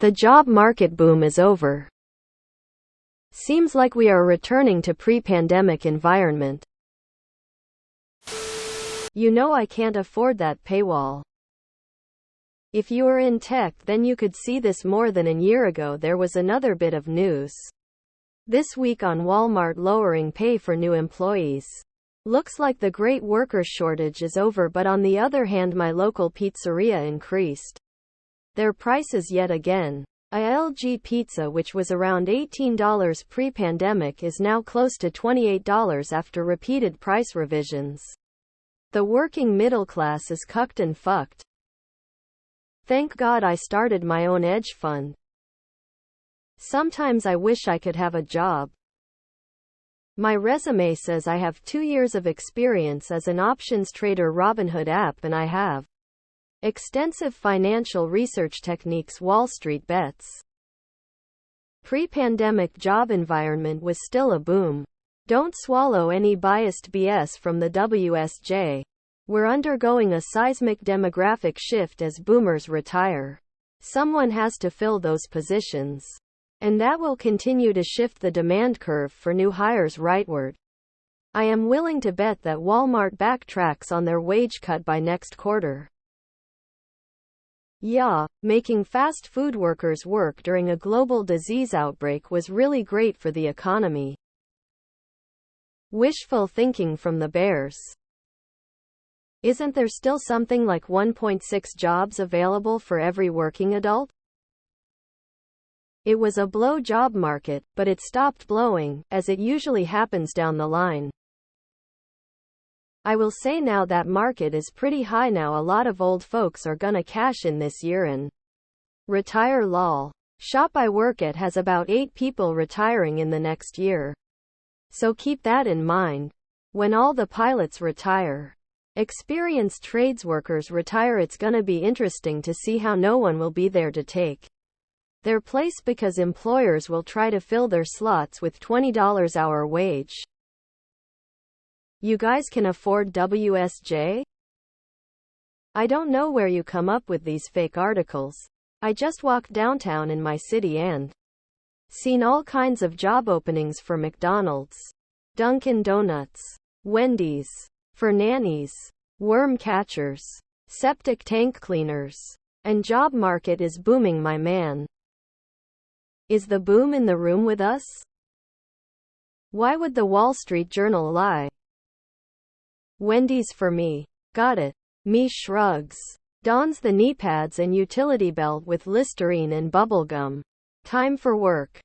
The job market boom is over. Seems like we are returning to pre-pandemic environment. You know I can't afford that paywall. If you are in tech, then you could see this more than a year ago. There was another bit of news this week on Walmart lowering pay for new employees. Looks like the great worker shortage is over, but on the other hand, my local pizzeria increased their prices yet again. A LG pizza, which was around $18 pre-pandemic, is now close to $28 after repeated price revisions. The working middle class is cucked and fucked. Thank God I started my own hedge fund. Sometimes I wish I could have a job. My resume says I have 2 years of experience as an options trader, Robinhood app, and I have extensive financial research techniques, Wall Street bets. Pre-pandemic job environment was still a boom. Don't swallow any biased BS from the WSJ. We're undergoing a seismic demographic shift as boomers retire. Someone has to fill those positions. And that will continue to shift the demand curve for new hires rightward. I am willing to bet that Walmart backtracks on their wage cut by next quarter. Yeah, making fast food workers work during a global disease outbreak was really great for the economy. Wishful thinking from the bears. Isn't there still something like 1.6 jobs available for every working adult? It was a blow job market, but it stopped blowing, as it usually happens down the line. I will say now that market is pretty high now. A lot of old folks are gonna cash in this year and retire. Lol. Shop I work at has about 8 people retiring in the next year. So keep that in mind. When all the pilots retire, experienced trades workers retire, it's gonna be interesting to see how no one will be there to take their place because employers will try to fill their slots with $20 hour wage. You guys can afford WSJ? I don't know where you come up with these fake articles. I just walked downtown in my city and seen all kinds of job openings for McDonald's, Dunkin' Donuts, Wendy's, for nannies, worm catchers, septic tank cleaners. And job market is booming, my man. Is the boom in the room with us? Why would the Wall Street Journal lie? Wendy's for me. Got it. Me shrugs. Dons the knee pads and utility belt with Listerine and bubblegum. Time for work.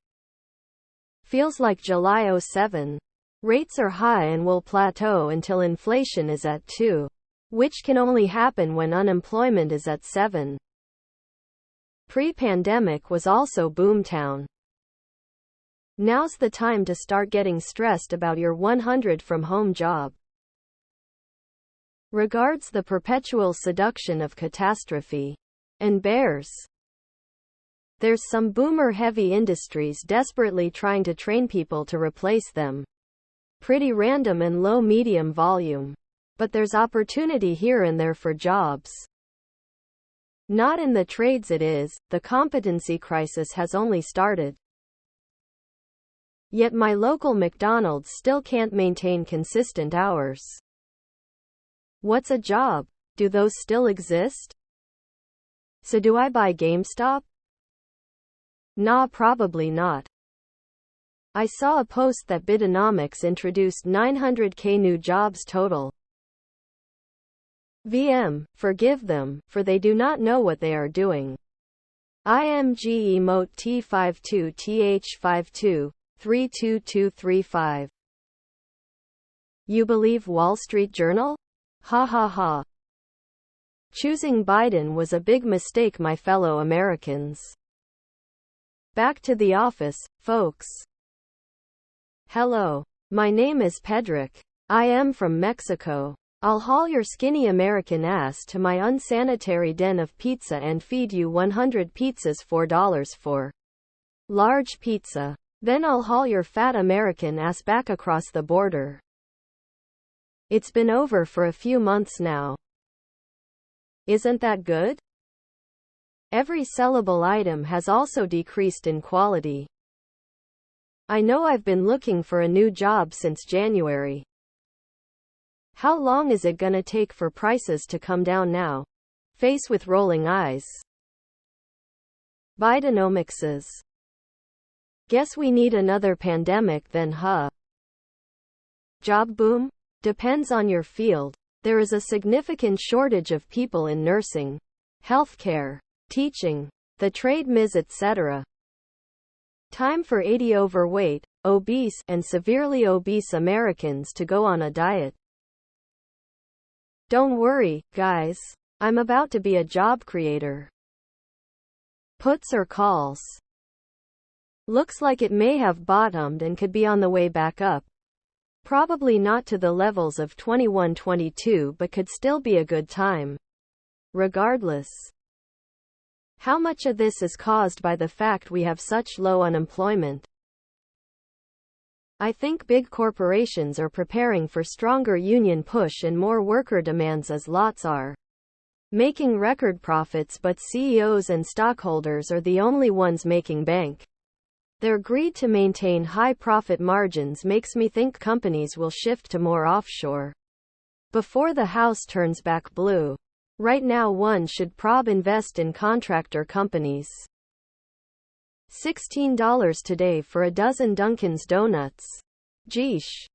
Feels like July '07. Rates are high and will plateau until inflation is at 2, which can only happen when unemployment is at 7. Pre-pandemic was also boomtown. Now's the time to start getting stressed about your 100 from home job. Regards, the perpetual seduction of catastrophe and bears. There's some boomer-heavy industries desperately trying to train people to replace them. Pretty random and low-medium volume. But there's opportunity here and there for jobs. Not in the trades it is, the competency crisis has only started. Yet my local McDonald's still can't maintain consistent hours. What's a job? Do those still exist? So do I buy GameStop? Nah, probably not. I saw a post that Bidenomics introduced 900K new jobs total. VM, forgive them, for they do not know what they are doing. IMG emote T52TH52, 32235. You believe Wall Street Journal? Ha ha ha. Choosing Biden was a big mistake, my fellow Americans. Back to the office, folks. Hello. My name is Pedrick. I am from Mexico. I'll haul your skinny American ass to my unsanitary den of pizza and feed you 100 pizzas $4 for large pizza. Then I'll haul your fat American ass back across the border. It's been over for a few months now. Isn't that good? Every sellable item has also decreased in quality. I know I've been looking for a new job since January. How long is it gonna take for prices to come down now? Face with rolling eyes. Bidenomics. Guess we need another pandemic then, huh? Job boom? Depends on your field. There is a significant shortage of people in nursing, healthcare, teaching, the trade ms, etc. Time for 80 overweight, obese, and severely obese Americans to go on a diet. Don't worry, guys. I'm about to be a job creator. Puts or calls? Looks like it may have bottomed and could be on the way back up. Probably not to the levels of 21-22, but could still be a good time. Regardless. How much of this is caused by the fact we have such low unemployment? I think big corporations are preparing for stronger union push and more worker demands as lots are making record profits, but CEOs and stockholders are the only ones making bank. Their greed to maintain high profit margins makes me think companies will shift to more offshore before the house turns back blue. Right now one should invest in contractor companies. $16 today for a dozen Dunkin's donuts. Geesh.